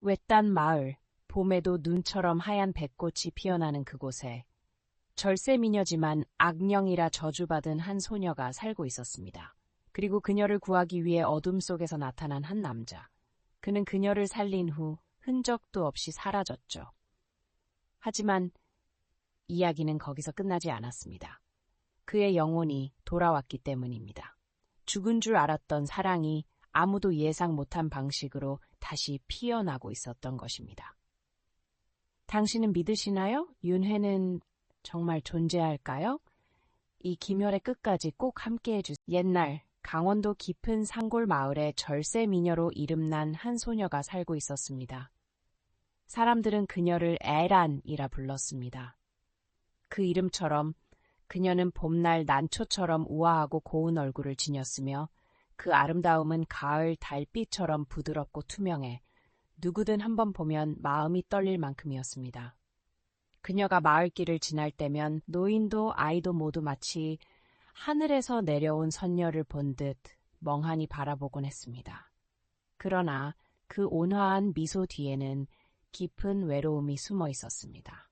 외딴 마을, 봄에도 눈처럼 하얀 백꽃이 피어나는 그곳에 절세미녀지만 악령이라 저주받은 한 소녀가 살고 있었습니다. 그리고 그녀를 구하기 위해 어둠 속에서 나타난 한 남자. 그는 그녀를 살린 후 흔적도 없이 사라졌죠. 하지만 이야기는 거기서 끝나지 않았습니다. 그의 영혼이 돌아왔기 때문입니다. 죽은 줄 알았던 사랑이 아무도 예상 못한 방식으로 다시 피어나고 있었던 것입니다. 당신은 믿으시나요? 윤회는 정말 존재할까요? 이 김열의 끝까지 꼭 함께해 주세요. 옛날 강원도 깊은 산골 마을에 절세 미녀로 이름난 한 소녀가 살고 있었습니다. 사람들은 그녀를 에란이라 불렀습니다. 그 이름처럼 그녀는 봄날 난초처럼 우아하고 고운 얼굴을 지녔으며 그 아름다움은 가을 달빛처럼 부드럽고 투명해 누구든 한번 보면 마음이 떨릴 만큼이었습니다. 그녀가 마을길을 지날 때면 노인도 아이도 모두 마치 하늘에서 내려온 선녀를 본 듯 멍하니 바라보곤 했습니다. 그러나 그 온화한 미소 뒤에는 깊은 외로움이 숨어 있었습니다.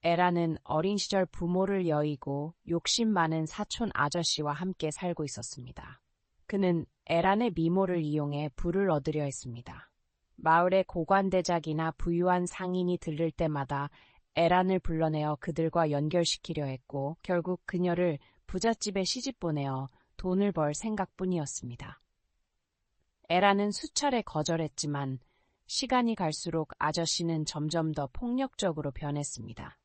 에라는 어린 시절 부모를 여의고 욕심 많은 사촌 아저씨와 함께 살고 있었습니다. 그는 에란의 미모를 이용해 부를 얻으려 했습니다. 마을의 고관대작이나 부유한 상인이 들를 때마다 에란을 불러내어 그들과 연결시키려 했고 결국 그녀를 부잣집에 시집보내어 돈을 벌 생각뿐이었습니다. 에란은 수차례 거절했지만 시간이 갈수록 아저씨는 점점 더 폭력적으로 변했습니다.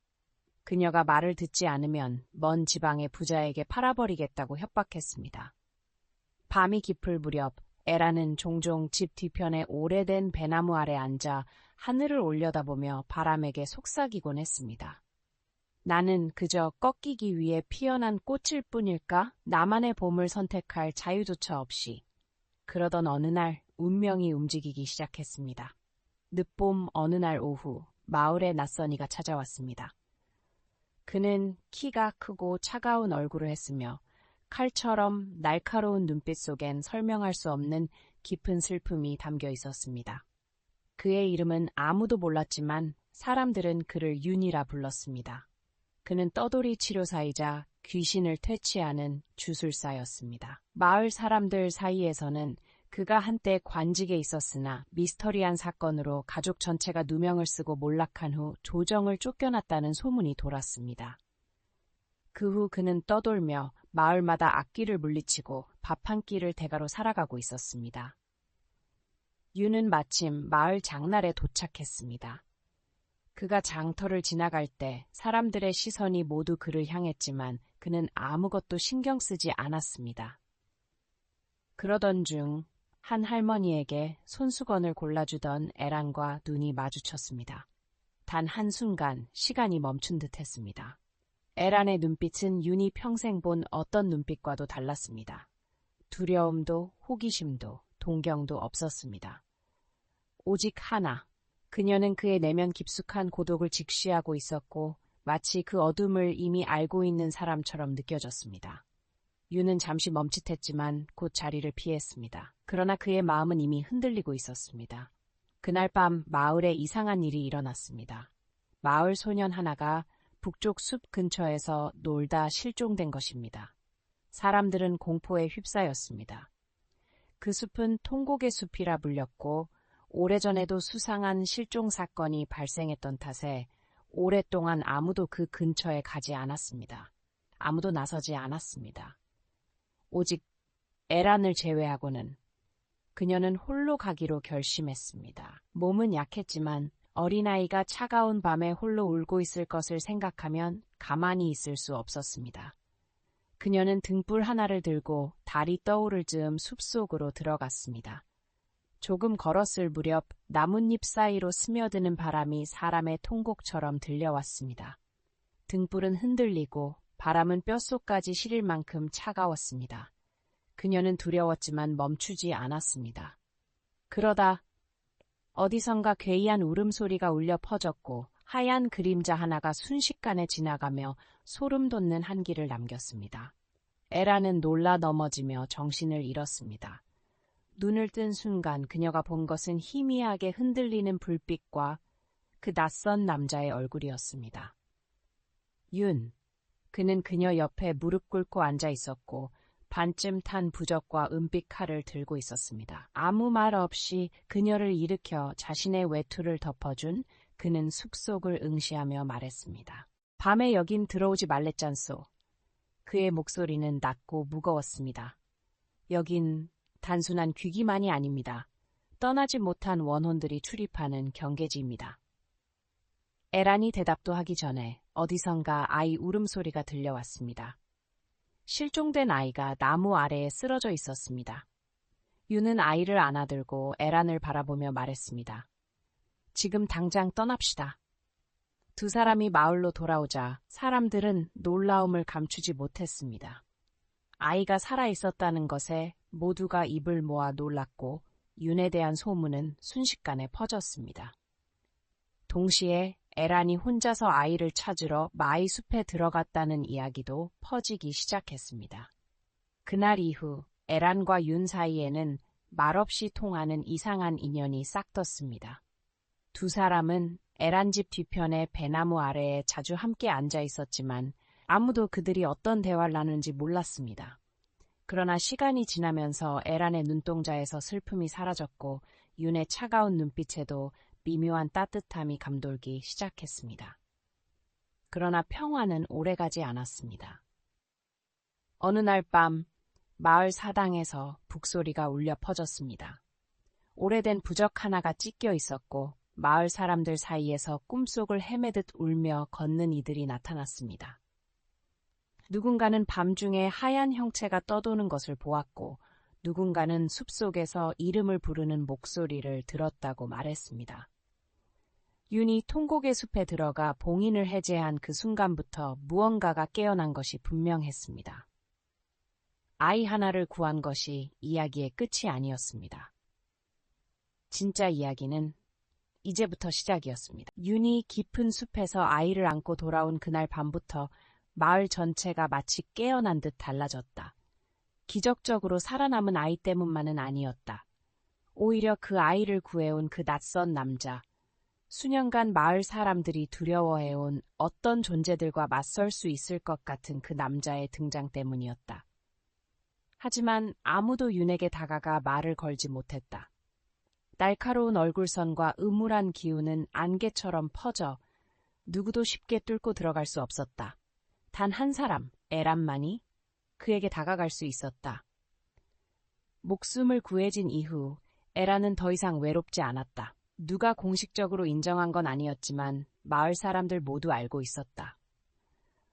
그녀가 말을 듣지 않으면 먼 지방의 부자에게 팔아버리겠다고 협박했습니다. 밤이 깊을 무렵 에라는 종종 집 뒤편의 오래된 배나무 아래 앉아 하늘을 올려다보며 바람에게 속삭이곤 했습니다. 나는 그저 꺾이기 위해 피어난 꽃일 뿐일까? 나만의 봄을 선택할 자유조차 없이. 그러던 어느 날 운명이 움직이기 시작했습니다. 늦봄 어느 날 오후 마을에 낯선 이가 찾아왔습니다. 그는 키가 크고 차가운 얼굴을 했으며 칼처럼 날카로운 눈빛 속엔 설명할 수 없는 깊은 슬픔이 담겨 있었습니다. 그의 이름은 아무도 몰랐지만 사람들은 그를 윤이라 불렀습니다. 그는 떠돌이 치료사이자 귀신을 퇴치하는 주술사였습니다. 마을 사람들 사이에서는 그가 한때 관직에 있었으나 미스터리한 사건으로 가족 전체가 누명을 쓰고 몰락한 후 조정을 쫓겨났다는 소문이 돌았습니다. 그 후 그는 떠돌며 마을마다 악귀를 물리치고 밥 한 끼를 대가로 살아가고 있었습니다. 윤은 마침 마을 장날에 도착했습니다. 그가 장터를 지나갈 때 사람들의 시선이 모두 그를 향했지만 그는 아무것도 신경 쓰지 않았습니다. 그러던 중 한 할머니에게 손수건을 골라주던 에란과 눈이 마주쳤습니다. 단 한순간 시간이 멈춘 듯 했습니다. 에란의 눈빛은 윤이 평생 본 어떤 눈빛과도 달랐습니다. 두려움도 호기심도 동경도 없었습니다. 오직 하나, 그녀는 그의 내면 깊숙한 고독을 직시하고 있었고 마치 그 어둠을 이미 알고 있는 사람처럼 느껴졌습니다. 윤은 잠시 멈칫했지만 곧 자리를 피했습니다. 그러나 그의 마음은 이미 흔들리고 있었습니다. 그날 밤 마을에 이상한 일이 일어났습니다. 마을 소년 하나가 북쪽 숲 근처에서 놀다 실종된 것입니다. 사람들은 공포에 휩싸였습니다. 그 숲은 통곡의 숲이라 불렸고 오래전에도 수상한 실종 사건이 발생했던 탓에 오랫동안 아무도 그 근처에 가지 않았습니다. 아무도 나서지 않았습니다. 오직 에란을 제외하고는 그녀는 홀로 가기로 결심했습니다. 몸은 약했지만 어린아이가 차가운 밤에 홀로 울고 있을 것을 생각하면 가만히 있을 수 없었습니다. 그녀는 등불 하나를 들고 달이 떠오를 즈음 숲속으로 들어갔습니다. 조금 걸었을 무렵 나뭇잎 사이로 스며드는 바람이 사람의 통곡처럼 들려왔습니다. 등불은 흔들리고 바람은 뼛속까지 시릴 만큼 차가웠습니다. 그녀는 두려웠지만 멈추지 않았습니다. 그러다 어디선가 괴이한 울음소리가 울려 퍼졌고 하얀 그림자 하나가 순식간에 지나가며 소름 돋는 한기를 남겼습니다. 에라는 놀라 넘어지며 정신을 잃었습니다. 눈을 뜬 순간 그녀가 본 것은 희미하게 흔들리는 불빛과 그 낯선 남자의 얼굴이었습니다. 윤. 그는 그녀 옆에 무릎 꿇고 앉아 있었고 반쯤 탄 부적과 은빛 칼을 들고 있었습니다. 아무 말 없이 그녀를 일으켜 자신의 외투를 덮어준 그는 숙속을 응시하며 말했습니다. 밤에 여긴 들어오지 말랬잖소. 그의 목소리는 낮고 무거웠습니다. 여긴 단순한 귀기만이 아닙니다. 떠나지 못한 원혼들이 출입하는 경계지입니다. 에란이 대답도 하기 전에 어디선가 아이 울음소리가 들려왔습니다. 실종된 아이가 나무 아래에 쓰러져 있었습니다. 윤은 아이를 안아들고 에란을 바라보며 말했습니다. 지금 당장 떠납시다. 두 사람이 마을로 돌아오자 사람들은 놀라움을 감추지 못했습니다. 아이가 살아있었다는 것에 모두가 입을 모아 놀랐고 윤에 대한 소문은 순식간에 퍼졌습니다. 동시에 에란이 혼자서 아이를 찾으러 마이 숲에 들어갔다는 이야기도 퍼지기 시작했습니다. 그날 이후 에란과 윤 사이에는 말없이 통하는 이상한 인연이 싹떴습니다. 두 사람은 에란 집 뒤편의 배나무 아래에 자주 함께 앉아 있었지만 아무도 그들이 어떤 대화를 나누는지 몰랐습니다. 그러나 시간이 지나면서 에란의 눈동자에서 슬픔이 사라졌고 윤의 차가운 눈빛에도 미묘한 따뜻함이 감돌기 시작했습니다. 그러나 평화는 오래가지 않았습니다. 어느 날 밤 마을 사당에서 북소리가 울려 퍼졌습니다. 오래된 부적 하나가 찢겨 있었고 마을 사람들 사이에서 꿈속을 헤매듯 울며 걷는 이들이 나타났습니다. 누군가는 밤중에 하얀 형체가 떠도는 것을 보았고 누군가는 숲속에서 이름을 부르는 목소리를 들었다고 말했습니다. 윤이 통곡의 숲에 들어가 봉인을 해제한 그 순간부터 무언가가 깨어난 것이 분명했습니다. 아이 하나를 구한 것이 이야기의 끝이 아니었습니다. 진짜 이야기는 이제부터 시작이었습니다. 윤이 깊은 숲에서 아이를 안고 돌아온 그날 밤부터 마을 전체가 마치 깨어난 듯 달라졌다. 기적적으로 살아남은 아이 때문만은 아니었다. 오히려 그 아이를 구해온 그 낯선 남자, 수년간 마을 사람들이 두려워해온 어떤 존재들과 맞설 수 있을 것 같은 그 남자의 등장 때문이었다. 하지만 아무도 윤에게 다가가 말을 걸지 못했다. 날카로운 얼굴선과 음울한 기운은 안개처럼 퍼져 누구도 쉽게 뚫고 들어갈 수 없었다. 단 한 사람, 에란만이 그에게 다가갈 수 있었다. 목숨을 구해진 이후 에란은 더 이상 외롭지 않았다. 누가 공식적으로 인정한 건 아니었지만 마을 사람들 모두 알고 있었다.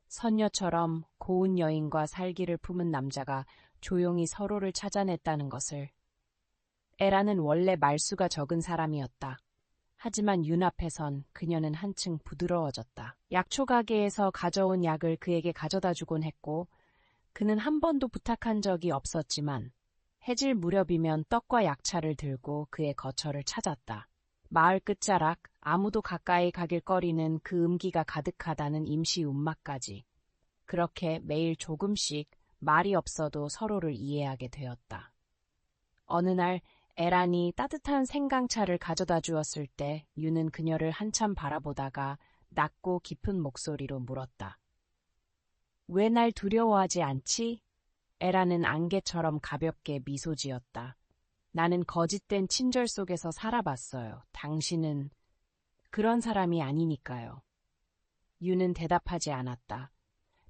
선녀처럼 고운 여인과 살기를 품은 남자가 조용히 서로를 찾아냈다는 것을. 에란은 원래 말수가 적은 사람이었다. 하지만 윤 앞에선 그녀는 한층 부드러워졌다. 약초 가게에서 가져온 약을 그에게 가져다 주곤 했고 그는 한 번도 부탁한 적이 없었지만 해질 무렵이면 떡과 약차를 들고 그의 거처를 찾았다. 마을 끝자락 아무도 가까이 가길 꺼리는 그 음기가 가득하다는 임시 움막까지. 그렇게 매일 조금씩 말이 없어도 서로를 이해하게 되었다. 어느 날 에란이 따뜻한 생강차를 가져다 주었을 때 윤은 그녀를 한참 바라보다가 낮고 깊은 목소리로 물었다. 왜 날 두려워하지 않지? 에란은 안개처럼 가볍게 미소 지었다. 나는 거짓된 친절 속에서 살아봤어요. 당신은 그런 사람이 아니니까요. 윤은 대답하지 않았다.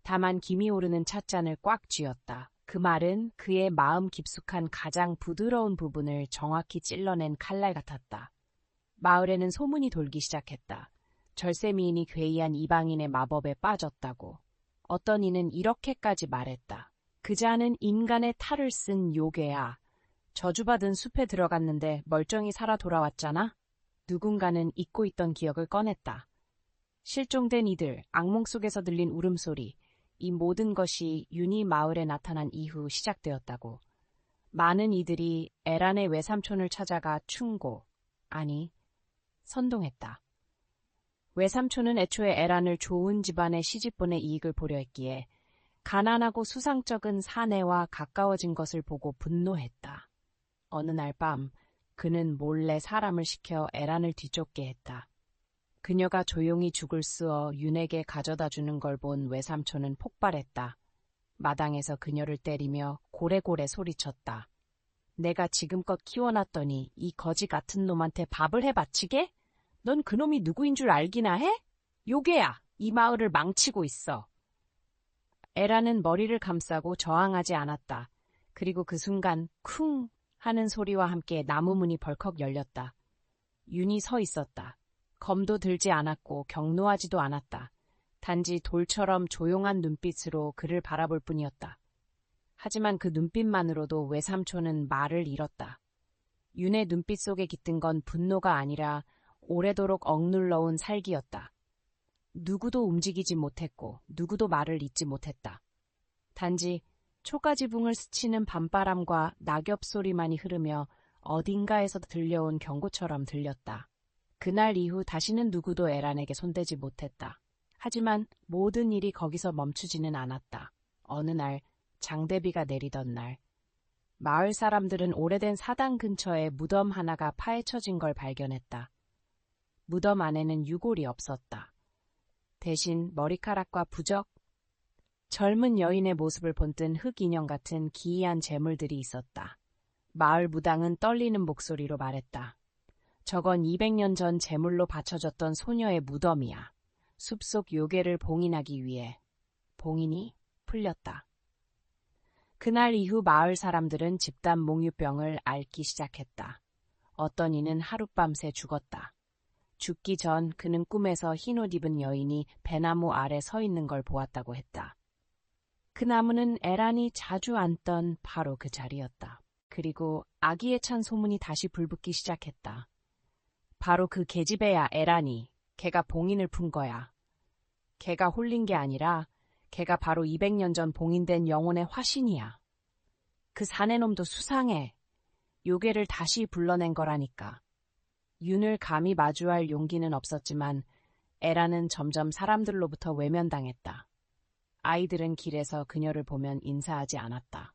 다만 김이 오르는 찻잔을 꽉 쥐었다. 그 말은 그의 마음 깊숙한 가장 부드러운 부분을 정확히 찔러낸 칼날 같았다. 마을에는 소문이 돌기 시작했다. 절세미인이 괴이한 이방인의 마법에 빠졌다고. 어떤 이는 이렇게까지 말했다. 그 자는 인간의 탈을 쓴 요괴야. 저주받은 숲에 들어갔는데 멀쩡히 살아 돌아왔잖아? 누군가는 잊고 있던 기억을 꺼냈다. 실종된 이들, 악몽 속에서 들린 울음소리, 이 모든 것이 윤이 마을에 나타난 이후 시작되었다고. 많은 이들이 에란의 외삼촌을 찾아가 충고, 아니, 선동했다. 외삼촌은 애초에 에란을 좋은 집안에 시집보내 이익을 보려 했기에 가난하고 수상쩍은 사내와 가까워진 것을 보고 분노했다. 어느 날 밤 그는 몰래 사람을 시켜 에란을 뒤쫓게 했다. 그녀가 조용히 죽을 쓰어 윤에게 가져다 주는 걸 본 외삼촌은 폭발했다. 마당에서 그녀를 때리며 고래고래 소리쳤다. 내가 지금껏 키워놨더니 이 거지 같은 놈한테 밥을 해 바치게? 넌 그놈이 누구인 줄 알기나 해? 요괴야, 이 마을을 망치고 있어. 에라는 머리를 감싸고 저항하지 않았다. 그리고 그 순간 쿵 하는 소리와 함께 나무 문이 벌컥 열렸다. 윤이 서 있었다. 검도 들지 않았고 격노하지도 않았다. 단지 돌처럼 조용한 눈빛으로 그를 바라볼 뿐이었다. 하지만 그 눈빛만으로도 외삼촌은 말을 잃었다. 윤의 눈빛 속에 깃든 건 분노가 아니라 오래도록 억눌러온 살기였다. 누구도 움직이지 못했고 누구도 말을 잇지 못했다. 단지 초가지붕을 스치는 밤바람과 낙엽 소리만이 흐르며 어딘가에서 들려온 경고처럼 들렸다. 그날 이후 다시는 누구도 에란에게 손대지 못했다. 하지만 모든 일이 거기서 멈추지는 않았다. 어느 날 장대비가 내리던 날 마을 사람들은 오래된 사당 근처에 무덤 하나가 파헤쳐진 걸 발견했다. 무덤 안에는 유골이 없었다. 대신 머리카락과 부적, 젊은 여인의 모습을 본뜬 흙인형 같은 기이한 재물들이 있었다. 마을 무당은 떨리는 목소리로 말했다. 저건 200년 전 제물로 바쳐졌던 소녀의 무덤이야. 숲속 요괴를 봉인하기 위해. 봉인이 풀렸다. 그날 이후 마을 사람들은 집단 몽유병을 앓기 시작했다. 어떤 이는 하룻밤새 죽었다. 죽기 전 그는 꿈에서 흰옷 입은 여인이 배나무 아래 서 있는 걸 보았다고 했다. 그 나무는 에란이 자주 앉던 바로 그 자리였다. 그리고 아기에 찬 소문이 다시 불붙기 시작했다. 바로 그 계집애야 에란이. 걔가 봉인을 푼 거야. 걔가 홀린 게 아니라 걔가 바로 200년 전 봉인된 영혼의 화신이야. 그 사내놈도 수상해. 요괴를 다시 불러낸 거라니까. 윤을 감히 마주할 용기는 없었지만 에라는 점점 사람들로부터 외면당했다. 아이들은 길에서 그녀를 보면 인사하지 않았다.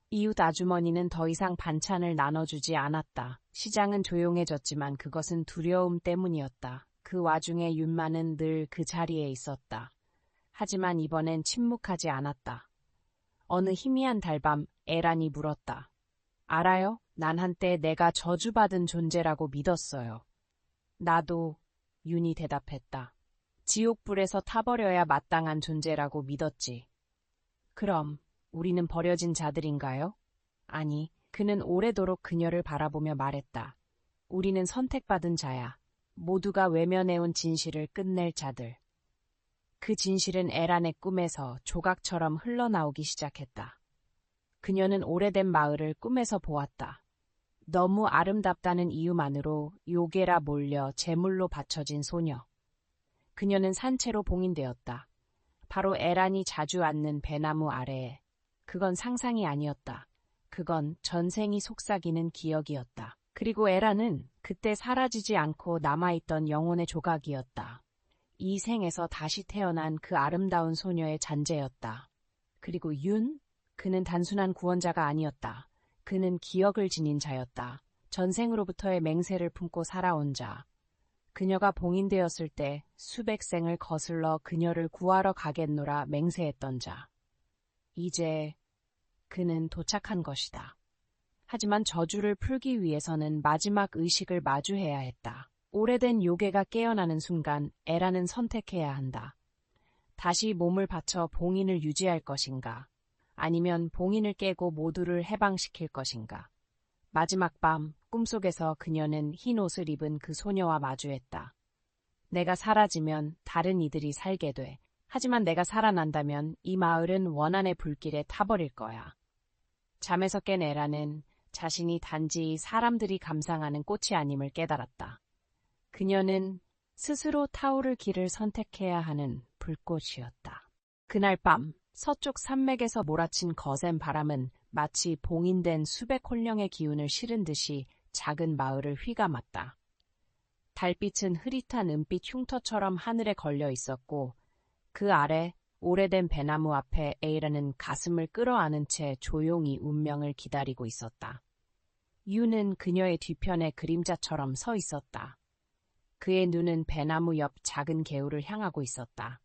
이웃 아주머니는 더 이상 반찬을 나눠주지 않았다. 시장은 조용해졌지만 그것은 두려움 때문이었다. 그 와중에 윤마는 늘 그 자리에 있었다. 하지만 이번엔 침묵하지 않았다. 어느 희미한 달밤 에란이 물었다. 알아요? 난 한때 내가 저주받은 존재라고 믿었어요. 나도, 윤이 대답했다. 지옥불에서 타버려야 마땅한 존재라고 믿었지. 그럼 우리는 버려진 자들인가요? 아니, 그는 오래도록 그녀를 바라보며 말했다. 우리는 선택받은 자야. 모두가 외면해온 진실을 끝낼 자들. 그 진실은 에란의 꿈에서 조각처럼 흘러나오기 시작했다. 그녀는 오래된 마을을 꿈에서 보았다. 너무 아름답다는 이유만으로 요괴라 몰려 제물로 바쳐진 소녀. 그녀는 산채로 봉인되었다. 바로 에란이 자주 앉는 배나무 아래에. 그건 상상이 아니었다. 그건 전생이 속삭이는 기억이었다. 그리고 에란은 그때 사라지지 않고 남아있던 영혼의 조각이었다. 이 생에서 다시 태어난 그 아름다운 소녀의 잔재였다. 그리고 윤? 그는 단순한 구원자가 아니었다. 그는 기억을 지닌 자였다. 전생으로부터의 맹세를 품고 살아온 자. 그녀가 봉인되었을 때 수백 생을 거슬러 그녀를 구하러 가겠노라 맹세했던 자. 이제 그는 도착한 것이다. 하지만 저주를 풀기 위해서는 마지막 의식을 마주해야 했다. 오래된 요괴가 깨어나는 순간 에라는 선택해야 한다. 다시 몸을 바쳐 봉인을 유지할 것인가? 아니면 봉인을 깨고 모두를 해방시킬 것인가? 마지막 밤 꿈속에서 그녀는 흰 옷을 입은 그 소녀와 마주했다. 내가 사라지면 다른 이들이 살게 돼. 하지만 내가 살아난다면 이 마을은 원한의 불길에 타버릴 거야. 잠에서 깬 에라는 자신이 단지 사람들이 감상하는 꽃이 아님을 깨달았다. 그녀는 스스로 타오를 길을 선택해야 하는 불꽃이었다. 그날 밤 서쪽 산맥에서 몰아친 거센 바람은 마치 봉인된 수백 혼령의 기운을 실은 듯이 작은 마을을 휘감았다. 달빛은 흐릿한 은빛 흉터처럼 하늘에 걸려 있었고 그 아래 오래된 배나무 앞에 에이라는 가슴을 끌어안은 채 조용히 운명을 기다리고 있었다. 유는 그녀의 뒤편에 그림자처럼 서 있었다. 그의 눈은 배나무 옆 작은 개울을 향하고 있었다.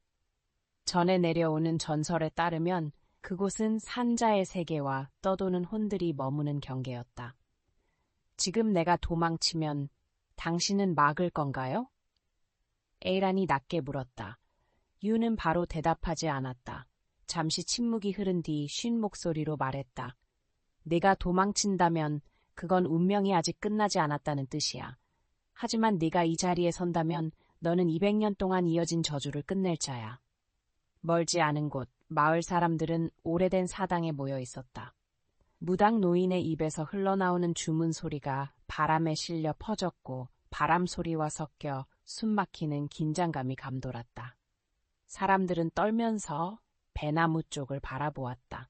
전에 내려오는 전설에 따르면 그곳은 산자의 세계와 떠도는 혼들이 머무는 경계였다. 지금 내가 도망치면 당신은 막을 건가요? 에이란이 낮게 물었다. 유는 바로 대답하지 않았다. 잠시 침묵이 흐른 뒤 쉰 목소리로 말했다. 네가 도망친다면 그건 운명이 아직 끝나지 않았다는 뜻이야. 하지만 네가 이 자리에 선다면 너는 200년 동안 이어진 저주를 끝낼 자야. 멀지 않은 곳, 마을 사람들은 오래된 사당에 모여 있었다. 무당 노인의 입에서 흘러나오는 주문 소리가 바람에 실려 퍼졌고 바람 소리와 섞여 숨막히는 긴장감이 감돌았다. 사람들은 떨면서 배나무 쪽을 바라보았다.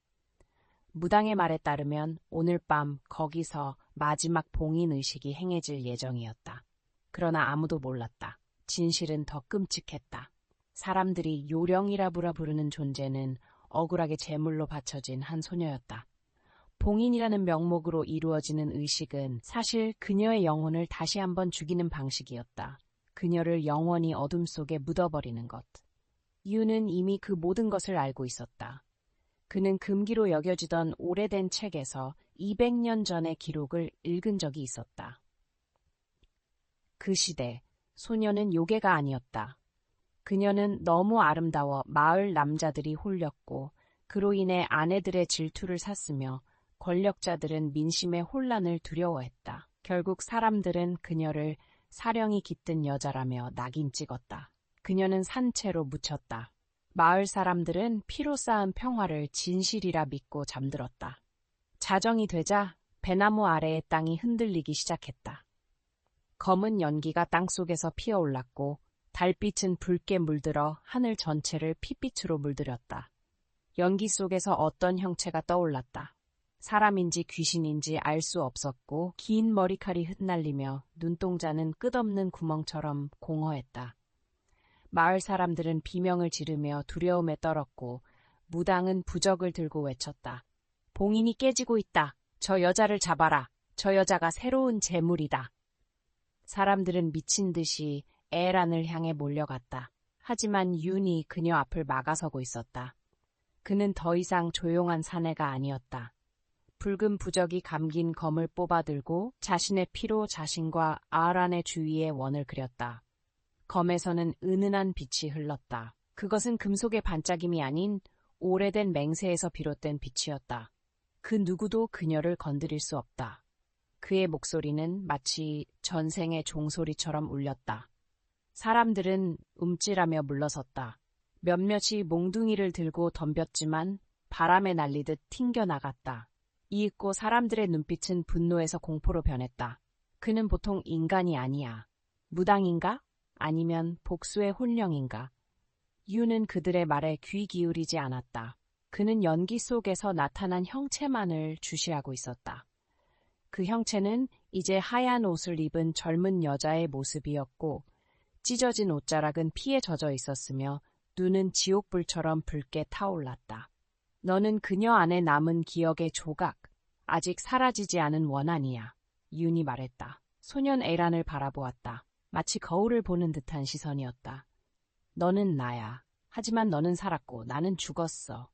무당의 말에 따르면 오늘 밤 거기서 마지막 봉인 의식이 행해질 예정이었다. 그러나 아무도 몰랐다. 진실은 더 끔찍했다. 사람들이 요령이라 부르는 존재는 억울하게 제물로 바쳐진 한 소녀였다. 봉인이라는 명목으로 이루어지는 의식은 사실 그녀의 영혼을 다시 한번 죽이는 방식이었다. 그녀를 영원히 어둠 속에 묻어버리는 것. 유는 이미 그 모든 것을 알고 있었다. 그는 금기로 여겨지던 오래된 책에서 200년 전의 기록을 읽은 적이 있었다. 그 시대, 소녀는 요괴가 아니었다. 그녀는 너무 아름다워 마을 남자들이 홀렸고 그로 인해 아내들의 질투를 샀으며 권력자들은 민심의 혼란을 두려워했다. 결국 사람들은 그녀를 사령이 깃든 여자라며 낙인 찍었다. 그녀는 산채로 묻혔다. 마을 사람들은 피로 쌓은 평화를 진실이라 믿고 잠들었다. 자정이 되자 배나무 아래의 땅이 흔들리기 시작했다. 검은 연기가 땅속에서 피어올랐고 달빛은 붉게 물들어 하늘 전체를 핏빛으로 물들였다. 연기 속에서 어떤 형체가 떠올랐다. 사람인지 귀신인지 알 수 없었고 긴 머리칼이 흩날리며 눈동자는 끝없는 구멍처럼 공허했다. 마을 사람들은 비명을 지르며 두려움에 떨었고 무당은 부적을 들고 외쳤다. 봉인이 깨지고 있다. 저 여자를 잡아라. 저 여자가 새로운 재물이다. 사람들은 미친 듯이 에란을 향해 몰려갔다. 하지만 윤이 그녀 앞을 막아서고 있었다. 그는 더 이상 조용한 사내가 아니었다. 붉은 부적이 감긴 검을 뽑아들고 자신의 피로 자신과 아란의 주위에 원을 그렸다. 검에서는 은은한 빛이 흘렀다. 그것은 금속의 반짝임이 아닌 오래된 맹세에서 비롯된 빛이었다. 그 누구도 그녀를 건드릴 수 없다. 그의 목소리는 마치 전생의 종소리처럼 울렸다. 사람들은 움찔하며 물러섰다. 몇몇이 몽둥이를 들고 덤볐지만 바람에 날리듯 튕겨나갔다. 이윽고 사람들의 눈빛은 분노에서 공포로 변했다. 그는 보통 인간이 아니야. 무당인가? 아니면 복수의 혼령인가? 유는 그들의 말에 귀 기울이지 않았다. 그는 연기 속에서 나타난 형체만을 주시하고 있었다. 그 형체는 이제 하얀 옷을 입은 젊은 여자의 모습이었고 찢어진 옷자락은 피에 젖어 있었으며 눈은 지옥불처럼 붉게 타올랐다. 너는 그녀 안에 남은 기억의 조각, 아직 사라지지 않은 원한이야. 윤이 말했다. 소년 에란을 바라보았다. 마치 거울을 보는 듯한 시선이었다. 너는 나야. 하지만 너는 살았고 나는 죽었어.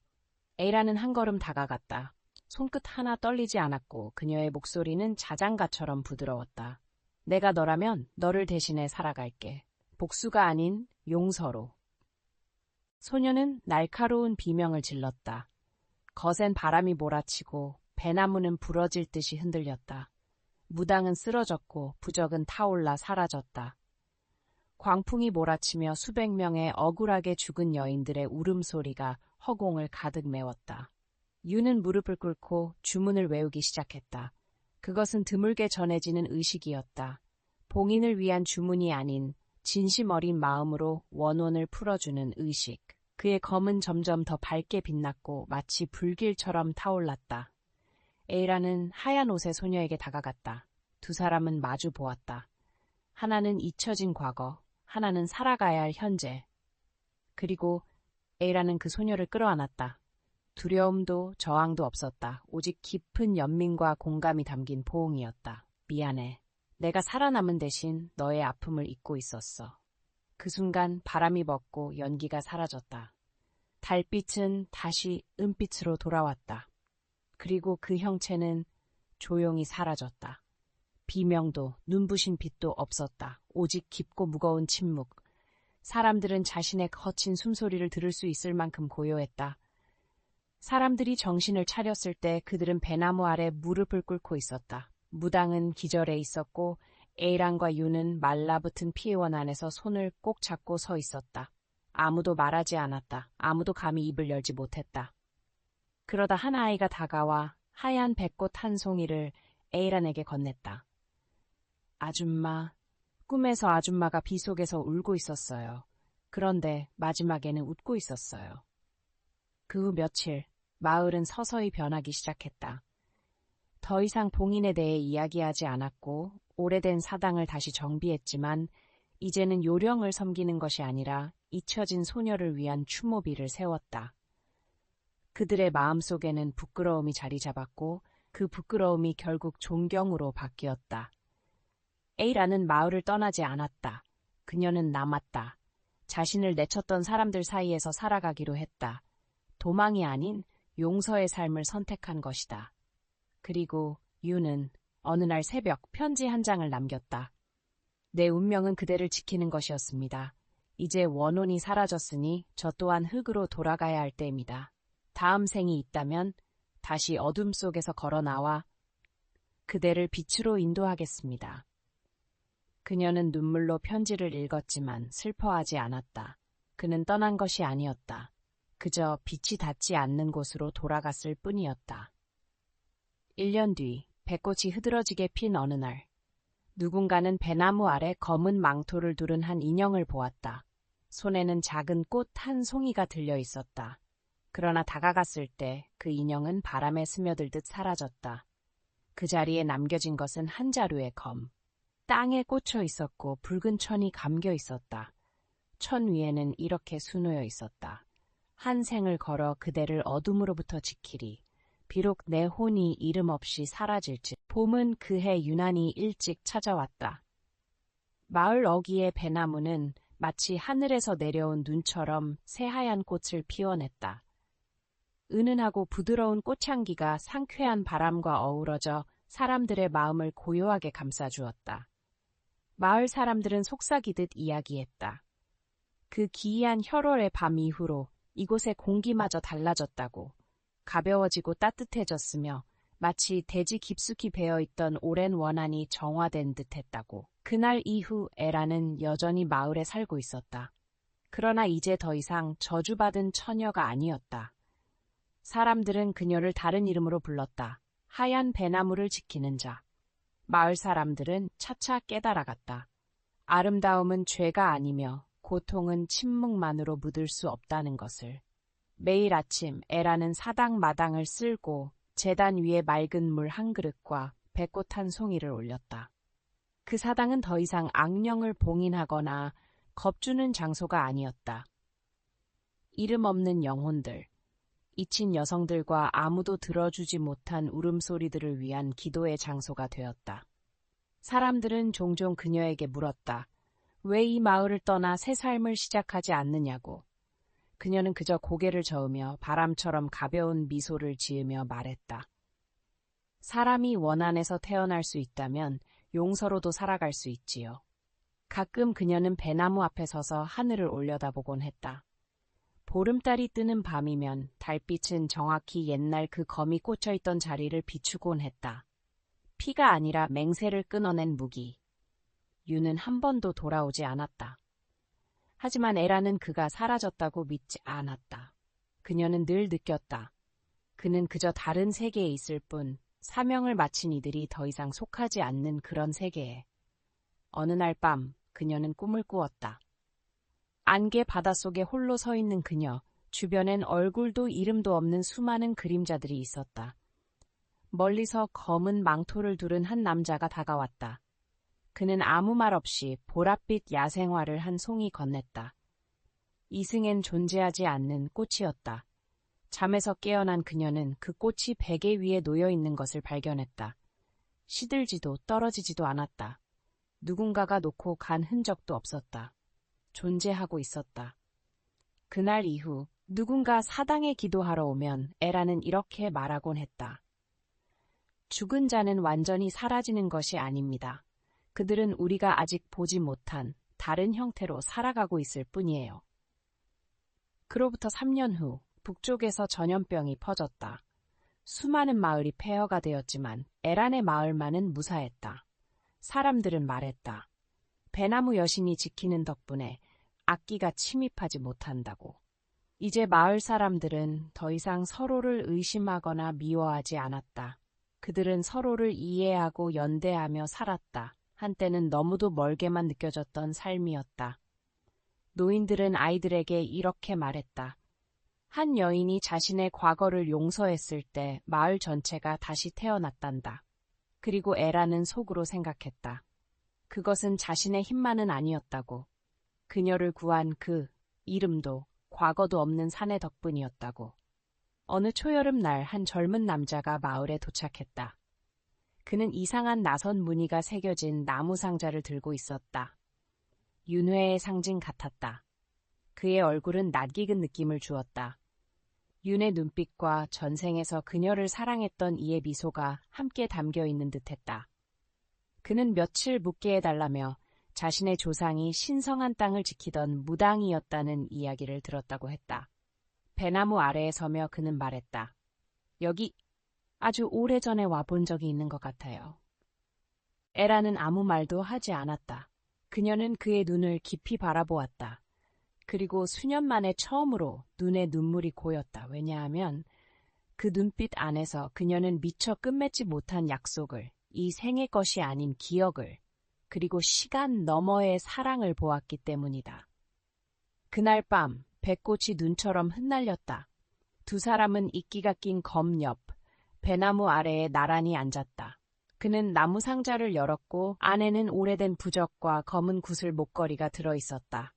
에란은 한 걸음 다가갔다. 손끝 하나 떨리지 않았고 그녀의 목소리는 자장가처럼 부드러웠다. 내가 너라면 너를 대신해 살아갈게. 복수가 아닌 용서로. 소녀는 날카로운 비명을 질렀다. 거센 바람이 몰아치고 배나무는 부러질 듯이 흔들렸다. 무당은 쓰러졌고 부적은 타올라 사라졌다. 광풍이 몰아치며 수백 명의 억울하게 죽은 여인들의 울음소리가 허공을 가득 메웠다. 유는 무릎을 꿇고 주문을 외우기 시작했다. 그것은 드물게 전해지는 의식이었다. 봉인을 위한 주문이 아닌 진심 어린 마음으로 원혼을 풀어주는 의식. 그의 검은 점점 더 밝게 빛났고 마치 불길처럼 타올랐다. 에이라는 하얀 옷의 소녀에게 다가갔다. 두 사람은 마주 보았다. 하나는 잊혀진 과거, 하나는 살아가야 할 현재. 그리고 에이라는 그 소녀를 끌어안았다. 두려움도 저항도 없었다. 오직 깊은 연민과 공감이 담긴 포옹이었다. 미안해. 내가 살아남은 대신 너의 아픔을 잊고 있었어. 그 순간 바람이 벗고 연기가 사라졌다. 달빛은 다시 은빛으로 돌아왔다. 그리고 그 형체는 조용히 사라졌다. 비명도 눈부신 빛도 없었다. 오직 깊고 무거운 침묵. 사람들은 자신의 거친 숨소리를 들을 수 있을 만큼 고요했다. 사람들이 정신을 차렸을 때 그들은 배나무 아래 무릎을 꿇고 있었다. 무당은 기절해 있었고 에이란과 유는 말라붙은 피해원 안에서 손을 꼭 잡고 서 있었다. 아무도 말하지 않았다. 아무도 감히 입을 열지 못했다. 그러다 한 아이가 다가와 하얀 백꽃 한 송이를 에이란에게 건넸다. 아줌마, 꿈에서 아줌마가 비 속에서 울고 있었어요. 그런데 마지막에는 웃고 있었어요. 그 후 며칠, 마을은 서서히 변하기 시작했다. 더 이상 봉인에 대해 이야기하지 않았고 오래된 사당을 다시 정비했지만 이제는 요령을 섬기는 것이 아니라 잊혀진 소녀를 위한 추모비를 세웠다. 그들의 마음속에는 부끄러움이 자리 잡았고 그 부끄러움이 결국 존경으로 바뀌었다. 에이라는 마을을 떠나지 않았다. 그녀는 남았다. 자신을 내쳤던 사람들 사이에서 살아가기로 했다. 도망이 아닌 용서의 삶을 선택한 것이다. 그리고 유는 어느 날 새벽 편지 한 장을 남겼다. 내 운명은 그대를 지키는 것이었습니다. 이제 원혼이 사라졌으니 저 또한 흙으로 돌아가야 할 때입니다. 다음 생이 있다면 다시 어둠 속에서 걸어 나와 그대를 빛으로 인도하겠습니다. 그녀는 눈물로 편지를 읽었지만 슬퍼하지 않았다. 그는 떠난 것이 아니었다. 그저 빛이 닿지 않는 곳으로 돌아갔을 뿐이었다. 1년 뒤 백꽃이 흐드러지게 핀 어느 날 누군가는 배나무 아래 검은 망토를 두른 한 인형을 보았다. 손에는 작은 꽃 한 송이가 들려 있었다. 그러나 다가갔을 때 그 인형은 바람에 스며들듯 사라졌다. 그 자리에 남겨진 것은 한 자루의 검. 땅에 꽂혀 있었고 붉은 천이 감겨 있었다. 천 위에는 이렇게 수놓여 있었다. 한 생을 걸어 그대를 어둠으로부터 지키리. 비록 내 혼이 이름 없이 사라질지. 봄은 그해 유난히 일찍 찾아왔다. 마을 어귀의 배나무는 마치 하늘에서 내려온 눈처럼 새하얀 꽃을 피워냈다. 은은하고 부드러운 꽃향기가 상쾌한 바람과 어우러져 사람들의 마음을 고요하게 감싸주었다. 마을 사람들은 속삭이듯 이야기했다. 그 기이한 혈월의 밤 이후로 이곳의 공기마저 달라졌다고. 가벼워지고 따뜻해졌으며 마치 대지 깊숙이 배어있던 오랜 원한이 정화된 듯했다고. 그날 이후 에라는 여전히 마을에 살고 있었다. 그러나 이제 더 이상 저주받은 처녀가 아니었다. 사람들은 그녀를 다른 이름으로 불렀다. 하얀 배나무를 지키는 자. 마을 사람들은 차차 깨달아갔다. 아름다움은 죄가 아니며 고통은 침묵만으로 묻을 수 없다는 것을. 매일 아침 에라는 사당 마당을 쓸고 제단 위에 맑은 물 한 그릇과 백꽃 한 송이를 올렸다. 그 사당은 더 이상 악령을 봉인하거나 겁주는 장소가 아니었다. 이름 없는 영혼들, 잊힌 여성들과 아무도 들어주지 못한 울음소리들을 위한 기도의 장소가 되었다. 사람들은 종종 그녀에게 물었다. 왜 이 마을을 떠나 새 삶을 시작하지 않느냐고. 그녀는 그저 고개를 저으며 바람처럼 가벼운 미소를 지으며 말했다. 사람이 원한에서 태어날 수 있다면 용서로도 살아갈 수 있지요. 가끔 그녀는 배나무 앞에 서서 하늘을 올려다보곤 했다. 보름달이 뜨는 밤이면 달빛은 정확히 옛날 그 검이 꽂혀있던 자리를 비추곤 했다. 피가 아니라 맹세를 끊어낸 무기. 유는 한 번도 돌아오지 않았다. 하지만 에라는 그가 사라졌다고 믿지 않았다. 그녀는 늘 느꼈다. 그는 그저 다른 세계에 있을 뿐 사명을 마친 이들이 더 이상 속하지 않는 그런 세계에. 어느 날 밤 그녀는 꿈을 꾸었다. 안개 바닷속에 홀로 서 있는 그녀, 주변엔 얼굴도 이름도 없는 수많은 그림자들이 있었다. 멀리서 검은 망토를 두른 한 남자가 다가왔다. 그는 아무 말 없이 보랏빛 야생화를 한 송이 건넸다. 이승엔 존재하지 않는 꽃이었다. 잠에서 깨어난 그녀는 그 꽃이 베개 위에 놓여 있는 것을 발견했다. 시들지도 떨어지지도 않았다. 누군가가 놓고 간 흔적도 없었다. 존재하고 있었다. 그날 이후 누군가 사당에 기도하러 오면 에라는 이렇게 말하곤 했다. 죽은 자는 완전히 사라지는 것이 아닙니다. 그들은 우리가 아직 보지 못한 다른 형태로 살아가고 있을 뿐이에요. 그로부터 3년 후 북쪽에서 전염병이 퍼졌다. 수많은 마을이 폐허가 되었지만 에란의 마을만은 무사했다. 사람들은 말했다. 배나무 여신이 지키는 덕분에 악기가 침입하지 못한다고. 이제 마을 사람들은 더 이상 서로를 의심하거나 미워하지 않았다. 그들은 서로를 이해하고 연대하며 살았다. 한때는 너무도 멀게만 느껴졌던 삶이었다. 노인들은 아이들에게 이렇게 말했다. 한 여인이 자신의 과거를 용서했을 때 마을 전체가 다시 태어났단다. 그리고 에라는 속으로 생각했다. 그것은 자신의 힘만은 아니었다고. 그녀를 구한 그 이름도 과거도 없는 사내 덕분이었다고. 어느 초여름 날 한 젊은 남자가 마을에 도착했다. 그는 이상한 나선 무늬가 새겨진 나무 상자를 들고 있었다. 윤회의 상징 같았다. 그의 얼굴은 낯익은 느낌을 주었다. 윤의 눈빛과 전생에서 그녀를 사랑했던 이의 미소가 함께 담겨 있는 듯했다. 그는 며칠 묵게 해달라며 자신의 조상이 신성한 땅을 지키던 무당이었다는 이야기를 들었다고 했다. 배나무 아래에 서며 그는 말했다. 여기 아주 오래전에 와본 적이 있는 것 같아요. 에라는 아무 말도 하지 않았다. 그녀는 그의 눈을 깊이 바라보았다. 그리고 수년 만에 처음으로 눈에 눈물이 고였다. 왜냐하면 그 눈빛 안에서 그녀는 미처 끝맺지 못한 약속을, 이 생의 것이 아닌 기억을, 그리고 시간 너머의 사랑을 보았기 때문이다. 그날 밤 뱃꽃이 눈처럼 흩날렸다. 두 사람은 이끼가 낀 검 옆 배나무 아래에 나란히 앉았다. 그는 나무 상자를 열었고 안에는 오래된 부적과 검은 구슬 목걸이가 들어있었다.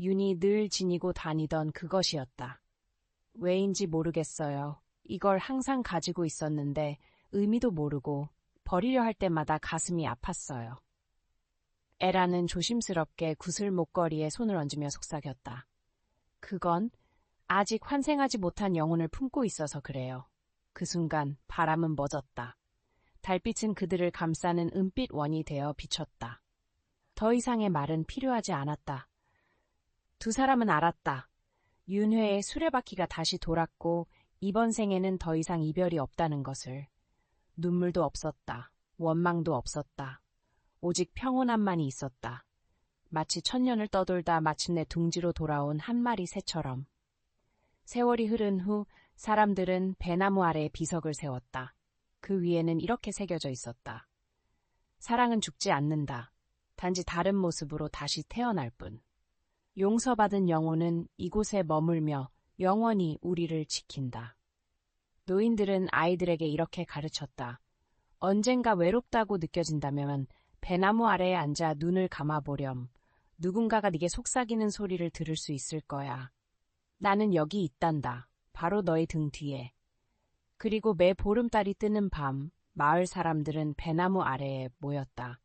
윤이 늘 지니고 다니던 그것이었다. 왜인지 모르겠어요. 이걸 항상 가지고 있었는데 의미도 모르고 버리려 할 때마다 가슴이 아팠어요. 에라는 조심스럽게 구슬 목걸이에 손을 얹으며 속삭였다. 그건 아직 환생하지 못한 영혼을 품고 있어서 그래요. 그 순간 바람은 멎었다. 달빛은 그들을 감싸는 은빛 원이 되어 비쳤다. 더 이상의 말은 필요하지 않았다. 두 사람은 알았다. 윤회의 수레바퀴가 다시 돌았고 이번 생에는 더 이상 이별이 없다는 것을. 눈물도 없었다. 원망도 없었다. 오직 평온함만이 있었다. 마치 천년을 떠돌다 마침내 둥지로 돌아온 한 마리 새처럼. 세월이 흐른 후 사람들은 배나무 아래에 비석을 세웠다. 그 위에는 이렇게 새겨져 있었다. 사랑은 죽지 않는다. 단지 다른 모습으로 다시 태어날 뿐. 용서받은 영혼은 이곳에 머물며 영원히 우리를 지킨다. 노인들은 아이들에게 이렇게 가르쳤다. 언젠가 외롭다고 느껴진다면 배나무 아래에 앉아 눈을 감아보렴. 누군가가 네게 속삭이는 소리를 들을 수 있을 거야. 나는 여기 있단다. 바로 너의 등 뒤에. 그리고 매 보름달이 뜨는 밤, 마을 사람들은 배나무 아래에 모였다.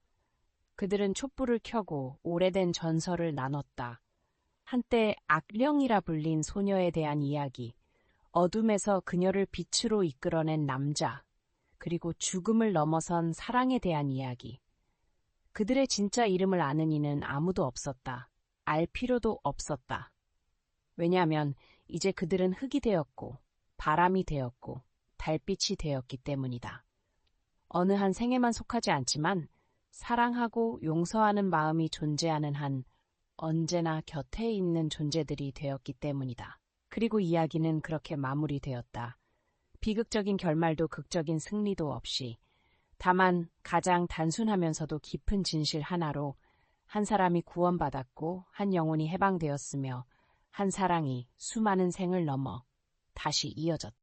그들은 촛불을 켜고 오래된 전설을 나눴다. 한때 악령이라 불린 소녀에 대한 이야기, 어둠에서 그녀를 빛으로 이끌어낸 남자, 그리고 죽음을 넘어선 사랑에 대한 이야기. 그들의 진짜 이름을 아는 이는 아무도 없었다. 알 필요도 없었다. 왜냐하면 이제 그들은 흙이 되었고 바람이 되었고 달빛이 되었기 때문이다. 어느 한 생에만 속하지 않지만 사랑하고 용서하는 마음이 존재하는 한 언제나 곁에 있는 존재들이 되었기 때문이다. 그리고 이야기는 그렇게 마무리되었다. 비극적인 결말도 극적인 승리도 없이 다만 가장 단순하면서도 깊은 진실 하나로 한 사람이 구원받았고 한 영혼이 해방되었으며 한 사랑이 수많은 생을 넘어 다시 이어졌다.